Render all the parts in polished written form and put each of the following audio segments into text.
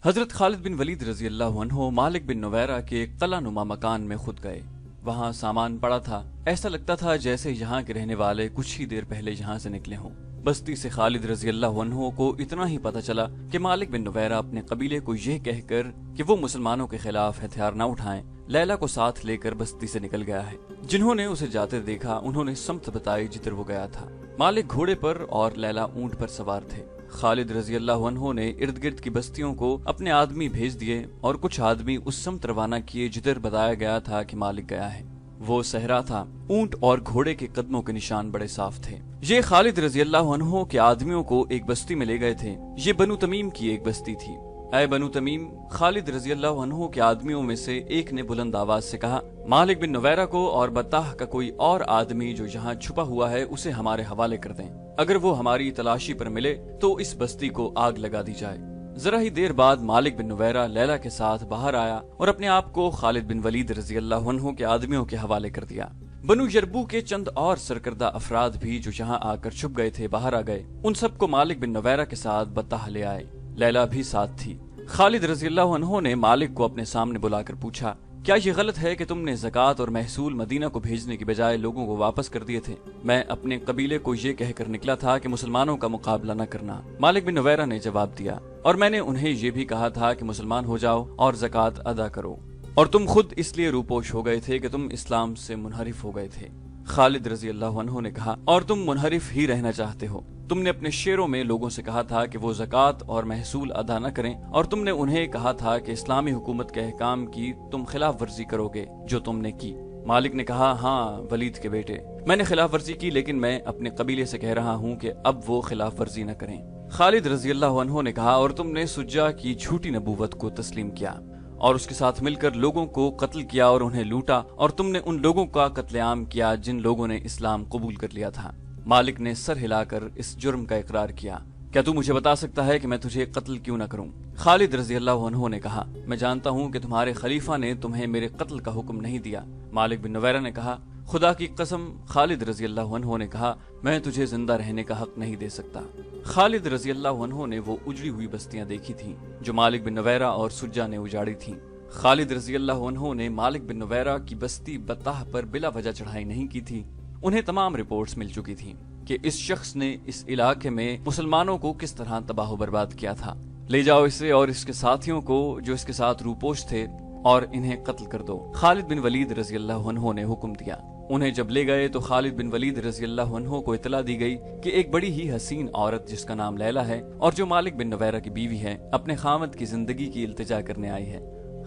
حضرت خالد بن ولید رضی اللہ عنہ مالک بن نویرہ کے ایک قلعہ نما مکان میں خود گئے۔ وہاں سامان پڑا تھا، ایسا لگتا تھا جیسے یہاں کے رہنے والے کچھ ہی دیر پہلے یہاں سے نکلے ہوں۔ بستی سے خالد رضی اللہ عنہ کو اتنا ہی پتہ چلا کہ مالک بن نویرہ اپنے قبیلے کو یہ کہہ کر کہ وہ مسلمانوں کے خلاف ہتھیار نہ اٹھائیں، لیلا کو ساتھ لے کر بستی سے نکل گیا ہے۔ جنہوں نے اسے جاتے دیکھا انہوں نے سمت بتائی جدھر وہ گیا تھا۔ مالک گھوڑے پر اور لیلا اونٹ پر سوار تھے۔ خالد رضی اللہ عنہ نے ارد گرد کی بستیوں کو اپنے آدمی بھیج دیے اور کچھ آدمی اس سمت روانہ کیے جدھر بتایا گیا تھا کہ مالک گیا ہے۔ وہ صحرا تھا، اونٹ اور گھوڑے کے قدموں کے نشان بڑے صاف تھے۔ یہ خالد رضی اللہ عنہ کے آدمیوں کو ایک بستی میں لے گئے تھے۔ یہ بنو تمیم کی ایک بستی تھی۔ اے بنو تمیم، خالد رضی اللہ عنہ کے آدمیوں میں سے ایک نے بلند آواز سے کہا، مالک بن نویرہ کو اور بطاح کا کوئی اور آدمی جو یہاں چھپا ہوا ہے اسے ہمارے حوالے کر دیں۔ اگر وہ ہماری تلاشی پر ملے تو اس بستی کو آگ لگا دی جائے۔ ذرا ہی دیر بعد مالک بن نویرہ لیلا کے ساتھ باہر آیا اور اپنے آپ کو خالد بن ولید رضی اللہ عنہ کے آدمیوں کے حوالے کر دیا۔ بنو یربو کے چند اور سرکردہ افراد بھی جو یہاں آ کر چھپ گئے تھے باہر آ گئے۔ ان سب کو مالک بن نویرہ کے ساتھ بطاح لے آئے۔ لیلا بھی ساتھ تھی۔ خالد رضی اللہ عنہ نے مالک کو اپنے سامنے بلا کر پوچھا، کیا یہ غلط ہے کہ تم نے زکوٰۃ اور محصول مدینہ کو بھیجنے کی بجائے لوگوں کو واپس کر دیے تھے؟ میں اپنے قبیلے کو یہ کہہ کر نکلا تھا کہ مسلمانوں کا مقابلہ نہ کرنا۔ مالک بن نویرہ نے جواب دیا، اور میں نے انہیں یہ بھی کہا تھا کہ مسلمان ہو جاؤ اور زکوٰۃ ادا کرو، اور تم خود اس لیے روپوش ہو گئے تھے کہ تم اسلام سے منحرف ہو گئے تھے۔ خالد رضی اللہ عنہ نے کہا، اور تم منحرف ہی رہنا چاہتے ہو۔ تم نے اپنے شعروں میں لوگوں سے کہا تھا کہ وہ زکوٰۃ اور محصول ادا نہ کریں، اور تم نے انہیں کہا تھا کہ اسلامی حکومت کے احکام کی تم خلاف ورزی کرو گے، جو تم نے کی۔ مالک نے کہا، ہاں ولید کے بیٹے، میں نے خلاف ورزی کی، لیکن میں اپنے قبیلے سے کہہ رہا ہوں کہ اب وہ خلاف ورزی نہ کریں۔ خالد رضی اللہ عنہ نے کہا، اور تم نے سجا کی جھوٹی نبوت کو تسلیم کیا اور اس کے ساتھ مل کر لوگوں کو قتل کیا اور انہیں لوٹا، اور تم نے ان لوگوں کا قتل عام کیا جن لوگوں نے اسلام قبول کر لیا تھا۔ مالک نے سر ہلا کر اس جرم کا اقرار کیا۔ کیا تو مجھے بتا سکتا ہے کہ میں تجھے قتل کیوں نہ کروں؟ خالد رضی اللہ عنہ نے کہا، میں جانتا ہوں کہ تمہارے خلیفہ نے تمہیں میرے قتل کا حکم نہیں دیا۔ مالک بن نویرہ نے کہا، خدا کی قسم، خالد رضی اللہ عنہ نے کہا، میں تجھے زندہ رہنے کا حق نہیں دے سکتا۔ خالد رضی اللہ عنہ نے وہ اجڑی ہوئی بستیاں دیکھی تھیں جو مالک بن نویرہ اور سجا نے اجاڑی تھیں۔ خالد رضی اللہ عنہ نے مالک بن نویرہ کی بستی بطاح پر بلا وجہ چڑھائی نہیں کی تھی۔ انہیں تمام رپورٹس مل چکی تھیں کہ اس شخص نے اس علاقے میں مسلمانوں کو کس طرح تباہ و برباد کیا تھا۔ لے جاؤ اسے اور اس کے ساتھیوں کو جو اس کے ساتھ روپوش تھے، اور انہیں قتل کر دو۔ خالد بن ولید رضی اللہ عنہ نے حکم دیا۔ انہیں جب لے گئے تو خالد بن ولید رضی اللہ عنہ کو اطلاع دی گئی کہ ایک بڑی ہی حسین عورت جس کا نام لیلا ہے اور جو مالک بن نویرہ کی بیوی ہے، اپنے خاوند کی زندگی کی التجا کرنے آئی ہے۔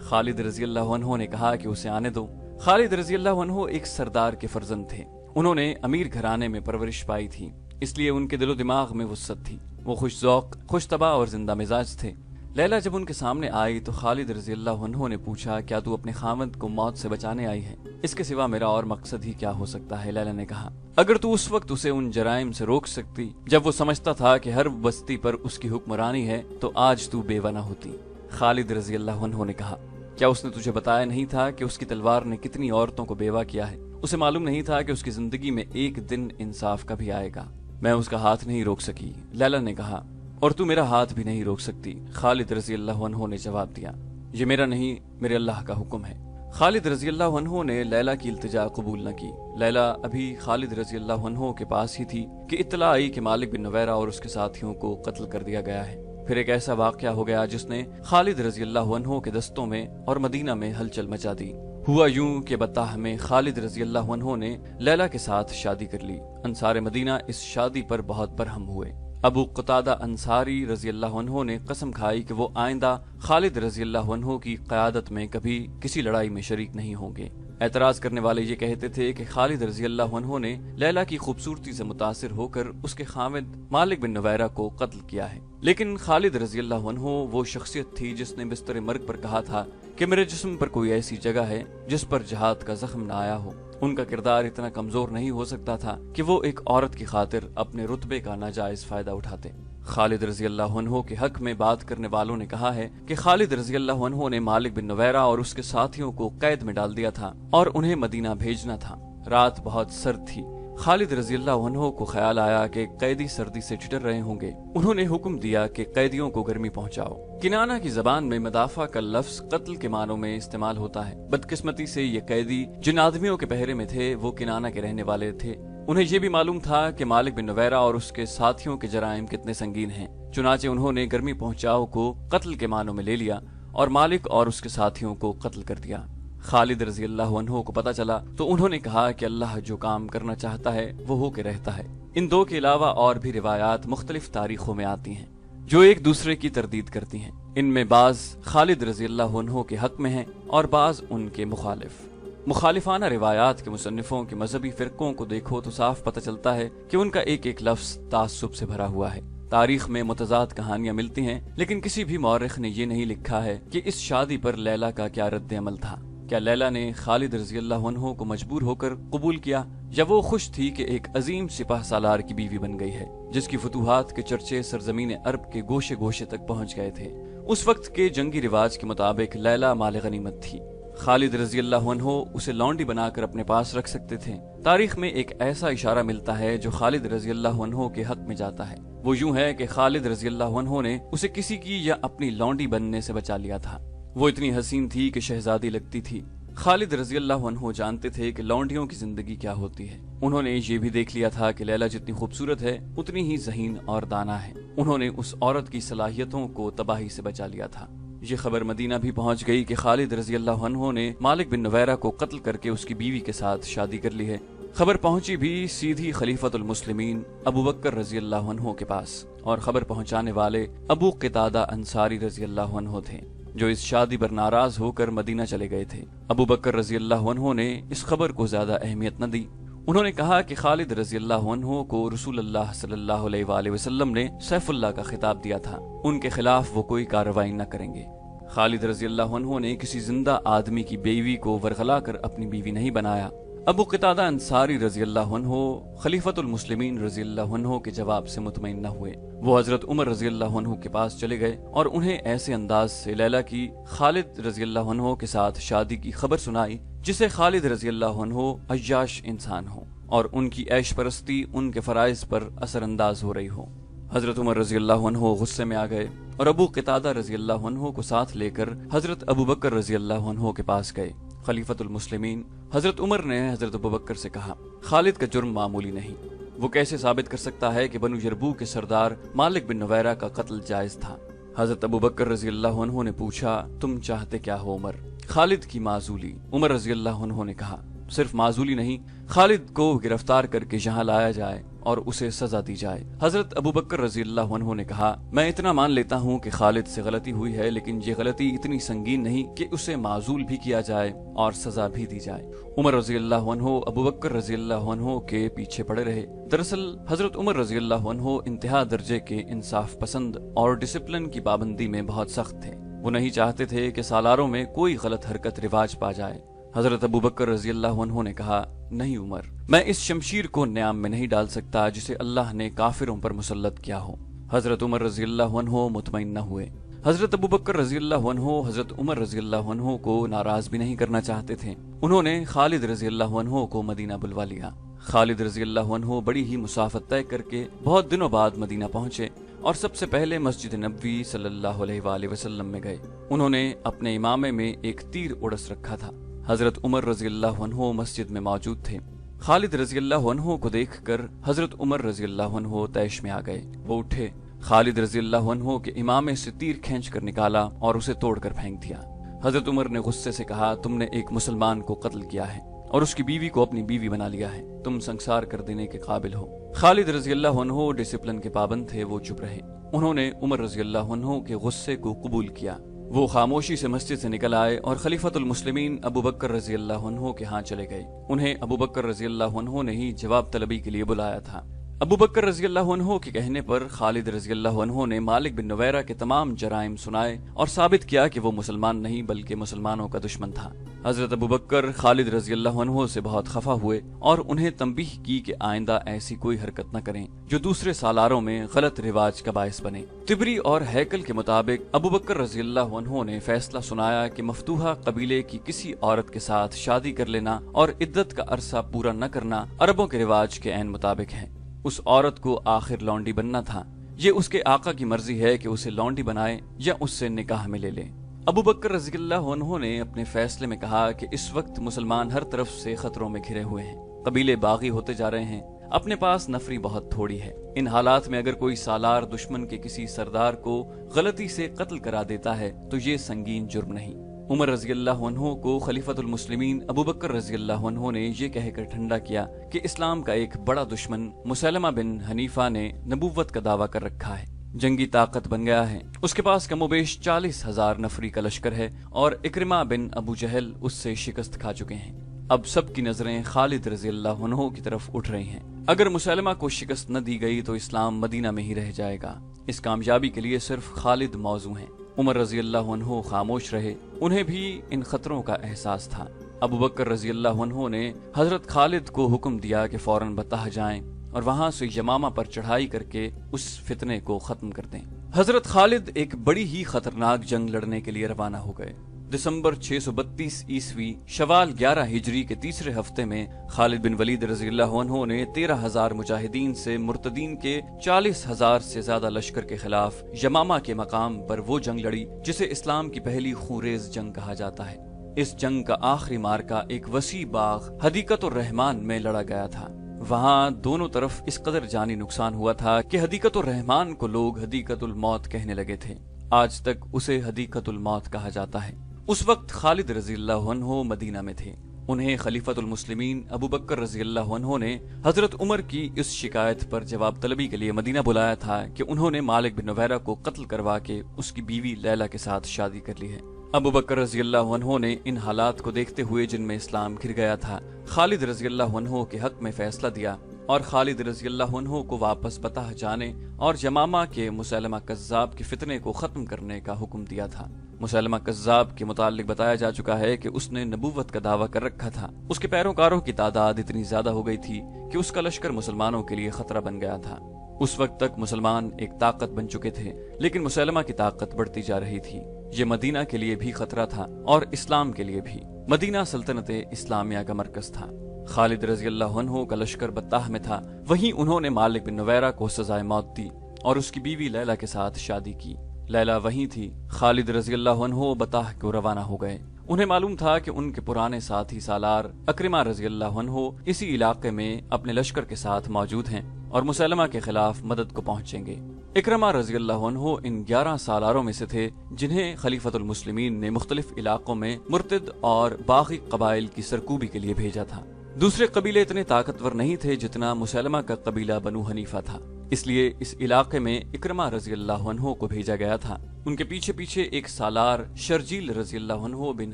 خالد رضی اللہ عنہ نے کہا کہ اسے آنے دو۔ خالد رضی اللہ عنہ ایک سردار کے فرزند تھے۔ انہوں نے امیر گھرانے میں پرورش پائی تھی، اس لیے ان کے دل و دماغ میں وسعت تھی۔ وہ خوش ذوق، خوش طبع اور زندہ مزاج تھے۔ لیلا جب ان کے سامنے آئی تو خالد رضی اللہ عنہ نے پوچھا، کیا تو اپنے خاوند کو موت سے بچانے آئی ہے؟ اس کے سوا میرا اور مقصد ہی کیا ہو سکتا ہے؟ لیلا نے کہا، اگر تو اس وقت اسے ان جرائم سے روک سکتی جب وہ سمجھتا تھا کہ ہر بستی پر اس کی حکمرانی ہے، تو آج تو بیوہ نہ ہوتی۔ خالد رضی اللہ عنہ نے کہا، کیا اس نے تجھے بتایا نہیں تھا کہ اس کی تلوار نے کتنی عورتوں کو بیوہ کیا ہے؟ اسے معلوم نہیں تھا کہ اس کی زندگی میں ایک دن انصاف کا بھی آئے گا؟ میں اس کا ہاتھ نہیں روک سکی، لیلا نے کہا، اور تو میرا ہاتھ بھی نہیں روک سکتی۔ خالد رضی اللہ عنہ نے جواب دیا، یہ میرا نہیں، میرے اللہ کا حکم ہے۔ خالد رضی اللہ عنہ نے لیلا کی التجا قبول نہ کی۔ لیلا ابھی خالد رضی اللہ عنہ کے پاس ہی تھی کہ اطلاع آئی کہ مالک بن نویرہ اور اس کے ساتھیوں کو قتل کر دیا گیا ہے۔ پھر ایک ایسا واقعہ ہو گیا جس نے خالد رضی اللہ عنہ کے دستوں میں اور مدینہ میں ہلچل مچا دی۔ ہوا یوں کہ بطاح میں خالد رضی اللہ عنہ نے لیلا کے ساتھ شادی کر لی۔ انصار مدینہ اس شادی پر بہت برہم ہوئے۔ ابو قتادہ انصاری رضی اللہ عنہ نے قسم کھائی کہ وہ آئندہ خالد رضی اللہ عنہ کی قیادت میں کبھی کسی لڑائی میں شریک نہیں ہوں گے۔ اعتراض کرنے والے یہ کہتے تھے کہ خالد رضی اللہ عنہ نے لیلا کی خوبصورتی سے متاثر ہو کر اس کے خاوند مالک بن نویرہ کو قتل کیا ہے، لیکن خالد رضی اللہ عنہ وہ شخصیت تھی جس نے بستر مرگ پر کہا تھا کہ میرے جسم پر کوئی ایسی جگہ ہے جس پر جہاد کا زخم نہ آیا ہو۔ ان کا کردار اتنا کمزور نہیں ہو سکتا تھا کہ وہ ایک عورت کی خاطر اپنے رتبے کا ناجائز فائدہ اٹھاتے۔ خالد رضی اللہ عنہ کے حق میں بات کرنے والوں نے کہا ہے کہ خالد رضی اللہ عنہ نے مالک بن نویرہ اور اس کے ساتھیوں کو قید میں ڈال دیا تھا اور انہیں مدینہ بھیجنا تھا۔ رات بہت سرد تھی، خالد رضی اللہ عنہ کو خیال آیا کہ قیدی سردی سے ٹھٹر رہے ہوں گے۔ انہوں نے حکم دیا کہ قیدیوں کو گرمی پہنچاؤ۔ کنانہ کی زبان میں مدافع کا لفظ قتل کے معنوں میں استعمال ہوتا ہے۔ بدقسمتی سے یہ قیدی جن آدمیوں کے پہرے میں تھے وہ کنانہ کے رہنے والے تھے۔ انہیں یہ بھی معلوم تھا کہ مالک بن نویرہ اور اس کے ساتھیوں کے جرائم کتنے سنگین ہیں، چنانچہ انہوں نے گرمی پہنچاؤ کو قتل کے معنوں میں لے لیا اور مالک اور اس کے ساتھیوں کو قتل کر دیا۔ خالد رضی اللہ عنہ کو پتہ چلا تو انہوں نے کہا کہ اللہ جو کام کرنا چاہتا ہے وہ ہو کے رہتا ہے۔ ان دو کے علاوہ اور بھی روایات مختلف تاریخوں میں آتی ہیں جو ایک دوسرے کی تردید کرتی ہیں۔ ان میں بعض خالد رضی اللہ عنہ کے حق میں ہیں اور بعض ان کے مخالف۔ مخالفانہ روایات کے مصنفوں کے مذہبی فرقوں کو دیکھو تو صاف پتہ چلتا ہے کہ ان کا ایک ایک لفظ تعصب سے بھرا ہوا ہے۔ تاریخ میں متضاد کہانیاں ملتی ہیں، لیکن کسی بھی مورخ نے یہ نہیں لکھا ہے کہ اس شادی پر لیلا کا کیا رد عمل تھا۔ کیا لیلا نے خالد رضی اللہ عنہ کو مجبور ہو کر قبول کیا، یا وہ خوش تھی کہ ایک عظیم سپاہ سالار کی بیوی بن گئی ہے جس کی فتوحات کے چرچے سرزمین عرب کے گوشے گوشے تک پہنچ گئے تھے؟ اس وقت کے جنگی رواج کے مطابق لیلا مال غنیمت تھی۔ خالد رضی اللہ عنہ اسے لونڈی بنا کر اپنے پاس رکھ سکتے تھے۔ تاریخ میں ایک ایسا اشارہ ملتا ہے جو خالد رضی اللہ عنہ کے حق میں جاتا ہے۔ وہ یوں ہے کہ خالد رضی اللہ عنہ نے اسے کسی کی یا اپنی لونڈی بننے سے بچا لیا تھا۔ وہ اتنی حسین تھی کہ شہزادی لگتی تھی۔ خالد رضی اللہ عنہ جانتے تھے کہ لونڈیوں کی زندگی کیا ہوتی ہے۔ انہوں نے یہ بھی دیکھ لیا تھا کہ لیلا جتنی خوبصورت ہے اتنی ہی ذہین اور دانا ہے۔ انہوں نے اس عورت کی صلاحیتوں کو تباہی سے بچا لیا تھا۔ یہ خبر مدینہ بھی پہنچ گئی کہ خالد رضی اللہ عنہ نے مالک بن نویرہ کو قتل کر کے اس کی بیوی کے ساتھ شادی کر لی ہے۔ خبر پہنچی بھی سیدھی خلیفۃ المسلمین ابو بکر رضی اللہ عنہ کے پاس، اور خبر پہنچانے والے ابو قتادہ انصاری رضی اللہ عنہ تھے جو اس شادی پر ناراض ہو کر مدینہ چلے گئے تھے۔ ابو بکر رضی اللہ عنہ نے اس خبر کو زیادہ اہمیت نہ دی۔ انہوں نے کہا کہ خالد رضی اللہ عنہ کو رسول اللہ صلی اللہ علیہ وآلہ وسلم نے سیف اللہ کا خطاب دیا تھا، ان کے خلاف وہ کوئی کارروائی نہ کریں گے۔ خالد رضی اللہ عنہ نے کسی زندہ آدمی کی بیوی کو ورغلا کر اپنی بیوی نہیں بنایا۔ ابو قتادہ انصاری رضی اللہ عنہ خلیفۃ المسلمین رضی اللہ عنہ کے جواب سے مطمئن نہ ہوئے۔ وہ حضرت عمر رضی اللہ عنہ کے پاس چلے گئے اور انہیں ایسے انداز سے لیلا کی خالد رضی اللہ عنہ کے ساتھ شادی کی خبر سنائی جسے خالد رضی اللہ عنہ عیاش انسان ہو اور ان کی عیش پرستی ان کے فرائض پر اثر انداز ہو رہی ہو۔ حضرت عمر رضی اللہ عنہ غصے میں آ گئے اور ابو قتادہ رضی اللہ عنہ کو ساتھ لے کر حضرت ابو بکر رضی اللہ عنہ کے پاس گئے۔ خلیفۃ المسلمین حضرت عمر نے حضرت ابو بکر سے کہا، خالد کا جرم معمولی نہیں، وہ کیسے ثابت کر سکتا ہے کہ بنو یربوع کے سردار مالک بن نویرہ کا قتل جائز تھا؟ حضرت ابو بکر رضی اللہ عنہ نے پوچھا، تم چاہتے کیا ہو عمر؟ خالد کی معزولی۔ عمر رضی اللہ عنہ نے کہا، صرف معزولی نہیں، خالد کو گرفتار کر کے یہاں لایا جائے اور اسے سزا دی جائے۔ حضرت ابو بکر رضی اللہ عنہ نے کہا، میں اتنا مان لیتا ہوں کہ خالد سے غلطی ہوئی ہے، لیکن یہ غلطی اتنی سنگین نہیں کہ اسے معزول بھی کیا جائے اور سزا بھی دی جائے۔ عمر رضی اللہ عنہ ابو بکر رضی اللہ عنہ کے پیچھے پڑے رہے۔ دراصل حضرت عمر رضی اللہ عنہ انتہا درجے کے انصاف پسند اور ڈسپلن کی پابندی میں بہت سخت تھے۔ وہ نہیں چاہتے تھے کہ سالاروں میں کوئی غلط حرکت رواج پا جائے۔ حضرت ابو بکر رضی اللہ عنہ نے کہا، نہیں عمر، میں اس شمشیر کو نیام میں نہیں ڈال سکتا جسے اللہ نے کافروں پر مسلط کیا ہو۔ حضرت عمر رضی اللہ عنہ مطمئن نہ ہوئے۔ حضرت ابو بکر رضی اللہ عنہ حضرت عمر رضی اللہ عنہ کو ناراض بھی نہیں کرنا چاہتے تھے۔ انہوں نے خالد رضی اللہ عنہ کو مدینہ بلوا لیا۔ خالد رضی اللہ عنہ بڑی ہی مسافت طے کر کے بہت دنوں بعد مدینہ پہنچے اور سب سے پہلے مسجد نبوی صلی اللہ علیہ وآلہ وسلم میں گئے۔ انہوں نے اپنے امامے میں ایک تیر اڑس رکھا تھا۔ حضرت عمر رضی اللہ عنہ مسجد میں موجود تھے۔ خالد رضی اللہ عنہ کو دیکھ کر حضرت عمر رضی اللہ عنہ طیش میں آ گئے۔ وہ اٹھے، خالد رضی اللہ عنہ کے امامے سے تیر کھینچ کر نکالا اور اسے توڑ کر پھینک دیا۔ حضرت عمر نے غصے سے کہا، تم نے ایک مسلمان کو قتل کیا ہے اور اس کی بیوی کو اپنی بیوی بنا لیا ہے، تم سنسار کر دینے کے قابل ہو۔ خالد رضی اللہ عنہ ڈسپلن کے پابند تھے، وہ چپ رہے۔ انہوں نے عمر رضی اللہ عنہ کے غصے کو قبول کیا۔ وہ خاموشی سے مسجد سے نکل آئے اور خلیفۃ المسلمین ابو بکر رضی اللہ عنہ کے ہاں چلے گئے۔ انہیں ابو بکر رضی اللہ عنہ نے ہی جواب طلبی کے لیے بلایا تھا۔ ابو بکر رضی اللہ عنہ کے کہنے پر خالد رضی اللہ عنہ نے مالک بن نویرہ کے تمام جرائم سنائے اور ثابت کیا کہ وہ مسلمان نہیں بلکہ مسلمانوں کا دشمن تھا۔ حضرت ابو بکر خالد رضی اللہ عنہ سے بہت خفا ہوئے اور انہیں تنبیہ کی کہ آئندہ ایسی کوئی حرکت نہ کریں جو دوسرے سالاروں میں غلط رواج کا باعث بنے۔ طبری اور ہیکل کے مطابق ابو بکر رضی اللہ عنہ نے فیصلہ سنایا کہ مفتوحہ قبیلے کی کسی عورت کے ساتھ شادی کر لینا اور عدت کا عرصہ پورا نہ کرنا عربوں کے رواج کے عین مطابق ہے۔ اس عورت کو آخر لونڈی بننا تھا، یہ اس کے آقا کی مرضی ہے کہ اسے لونڈی بنائے یا اس سے نکاح میں لے لے۔ ابو بکر رضی اللہ عنہ نے اپنے فیصلے میں کہا کہ اس وقت مسلمان ہر طرف سے خطروں میں گھرے ہوئے ہیں، قبیلے باغی ہوتے جا رہے ہیں، اپنے پاس نفری بہت تھوڑی ہے۔ ان حالات میں اگر کوئی سالار دشمن کے کسی سردار کو غلطی سے قتل کرا دیتا ہے تو یہ سنگین جرم نہیں۔ عمر رضی اللہ عنہ کو خلیفۃ المسلمین ابو بکر رضی اللہ عنہ نے یہ کہہ کر ٹھنڈا کیا کہ اسلام کا ایک بڑا دشمن مسلمہ بن حنیفہ نے نبوت کا دعویٰ کر رکھا ہے، جنگی طاقت بن گیا ہے، اس کے پاس کم و بیش 40,000 نفری کا لشکر ہے اور اکرمہ بن ابو جہل اس سے شکست کھا چکے ہیں۔ اب سب کی نظریں خالد رضی اللہ عنہ کی طرف اٹھ رہی ہیں۔ اگر مسلمہ کو شکست نہ دی گئی تو اسلام مدینہ میں ہی رہ جائے گا۔ اس کامیابی کے لیے صرف خالد موزوں ہیں۔ عمر رضی اللہ عنہ خاموش رہے، انہیں بھی ان خطروں کا احساس تھا۔ ابو بکر رضی اللہ عنہ نے حضرت خالد کو حکم دیا کہ فوراً بطح جائیں اور وہاں سے یمامہ پر چڑھائی کر کے اس فتنے کو ختم کر دیں۔ حضرت خالد ایک بڑی ہی خطرناک جنگ لڑنے کے لیے روانہ ہو گئے۔ دسمبر 632 عیسوی شوال 11 ہجری کے تیسرے ہفتے میں خالد بن ولید رضی اللہ عنہ نے 13,000 مجاہدین سے مرتدین کے 40,000 سے زیادہ لشکر کے خلاف یمامہ کے مقام پر وہ جنگ لڑی جسے اسلام کی پہلی خونریز جنگ کہا جاتا ہے۔ اس جنگ کا آخری مارکا ایک وسیع باغ حدیقۃ الرحمن میں لڑا گیا تھا۔ وہاں دونوں طرف اس قدر جانی نقصان ہوا تھا کہ حدیقۃ الرحمن کو لوگ حدیقۃ الموت کہنے لگے تھے۔ آج تک اسے حدیقۃ الموت کہا جاتا ہے۔ اس وقت خالد رضی اللہ عنہ مدینہ میں تھے۔ انہیں خلیفۃ المسلمین ابو بکر رضی اللہ عنہ نے حضرت عمر کی اس شکایت پر جواب طلبی کے لیے مدینہ بلایا تھا کہ انہوں نے مالک بن نویرہ کو قتل کروا کے اس کی بیوی لیلہ کے ساتھ شادی کر لی ہے۔ ابو بکر رضی اللہ عنہ نے ان حالات کو دیکھتے ہوئے جن میں اسلام گھر گیا تھا، خالد رضی اللہ عنہ کے حق میں فیصلہ دیا اور خالد رضی اللہ عنہ کو واپس بطح جانے اور یمامہ کے مسلمہ کذاب کے فتنے کو ختم کرنے کا حکم دیا تھا۔ مسلمہ کذاب کے متعلق بتایا جا چکا ہے کہ اس نے نبوت کا دعویٰ کر رکھا تھا۔ اس کے پیروکاروں کی تعداد اتنی زیادہ ہو گئی تھی کہ اس کا لشکر مسلمانوں کے لیے خطرہ بن گیا تھا۔ اس وقت تک مسلمان ایک طاقت بن چکے تھے، لیکن مسلمہ کی طاقت بڑھتی جا رہی تھی۔ یہ مدینہ کے لیے بھی خطرہ تھا اور اسلام کے لیے بھی۔ مدینہ سلطنت اسلامیہ کا مرکز تھا۔ خالد رضی اللہ عنہ کا لشکر بطح میں تھا، وہیں انہوں نے مالک بن نویرہ کو سزائے موت دی اور اس کی بیوی لیلہ کے ساتھ شادی کی۔ لیلہ وہیں تھی۔ خالد رضی اللہ عنہ بطح کو روانہ ہو گئے۔ انہیں معلوم تھا کہ ان کے پرانے ساتھی سالار اکرمہ رضی اللہ عنہ اسی علاقے میں اپنے لشکر کے ساتھ موجود ہیں اور مسلمہ کے خلاف مدد کو پہنچیں گے۔ اکرمہ رضی اللہ عنہ ان 11 سالاروں میں سے تھے جنہیں خلیفۃ المسلمین نے مختلف علاقوں میں مرتد اور باغی قبائل کی سرکوبی کے لیے بھیجا تھا۔ دوسرے قبیلے اتنے طاقتور نہیں تھے جتنا مسلمہ کا قبیلہ بنو حنیفہ تھا، اس لیے اس علاقے میں اکرمہ رضی اللہ عنہ کو بھیجا گیا تھا۔ ان کے پیچھے پیچھے ایک سالار شرجیل رضی اللہ عنہ بن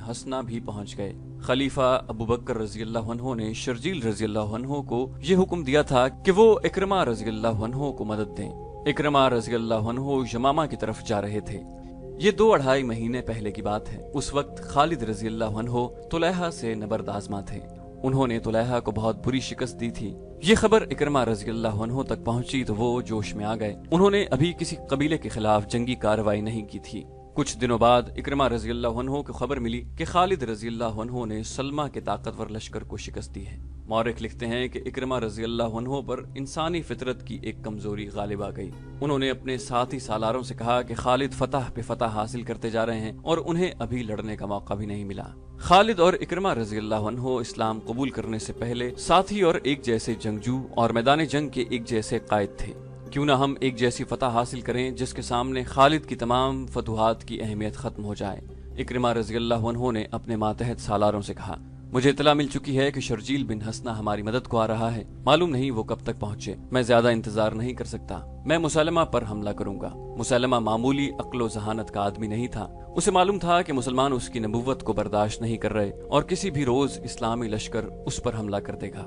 حسنہ بھی پہنچ گئے۔ خلیفہ ابو بکر رضی اللہ عنہ نے شرجیل رضی اللہ عنہ کو یہ حکم دیا تھا کہ وہ اکرمہ رضی اللہ عنہ کو مدد دیں۔ اکرمہ رضی اللہ عنہ یمامہ کی طرف جا رہے تھے۔ یہ 2-2.5 مہینے پہلے کی بات ہے۔ اس وقت خالد رضی اللہ عنہ طلیحہ سے نبرد آزما تھے۔ انہوں نے طلیحہ کو بہت بری شکست دی تھی۔ یہ خبر اکرمہ رضی اللہ عنہ تک پہنچی تو وہ جوش میں آ گئے۔ انہوں نے ابھی کسی قبیلے کے خلاف جنگی کارروائی نہیں کی تھی۔ کچھ دنوں بعد اکرمہ رضی اللہ عنہ کو خبر ملی کہ خالد رضی اللہ عنہ نے سلمہ کے طاقتور لشکر کو شکست دی ہے۔ مورخ لکھتے ہیں کہ اکرمہ رضی اللہ عنہ پر انسانی فطرت کی ایک کمزوری غالب آ گئی۔ انہوں نے اپنے ساتھی سالاروں سے کہا کہ خالد فتح پہ فتح حاصل کرتے جا رہے ہیں اور انہیں ابھی لڑنے کا موقع بھی نہیں ملا۔ خالد اور اکرمہ رضی اللہ عنہ اسلام قبول کرنے سے پہلے ساتھی اور ایک جیسے جنگجو اور میدان جنگ کے ایک جیسے قائد تھے۔ کیوں نہ ہم ایک جیسی فتح حاصل کریں جس کے سامنے خالد کی تمام فتوحات کی اہمیت ختم ہو جائے۔ اکرمہ رضی اللہ عنہ نے اپنے ماتحت سالاروں سے کہا، مجھے اطلاع مل چکی ہے کہ شرجیل بن حسنہ ہماری مدد کو آ رہا ہے، معلوم نہیں وہ کب تک پہنچے۔ میں زیادہ انتظار نہیں کر سکتا، میں مسلمہ پر حملہ کروں گا۔ مسلمہ معمولی عقل و ذہانت کا آدمی نہیں تھا، اسے معلوم تھا کہ مسلمان اس کی نبوت کو برداشت نہیں کر رہے اور کسی بھی روز اسلامی لشکر اس پر حملہ کر دے گا۔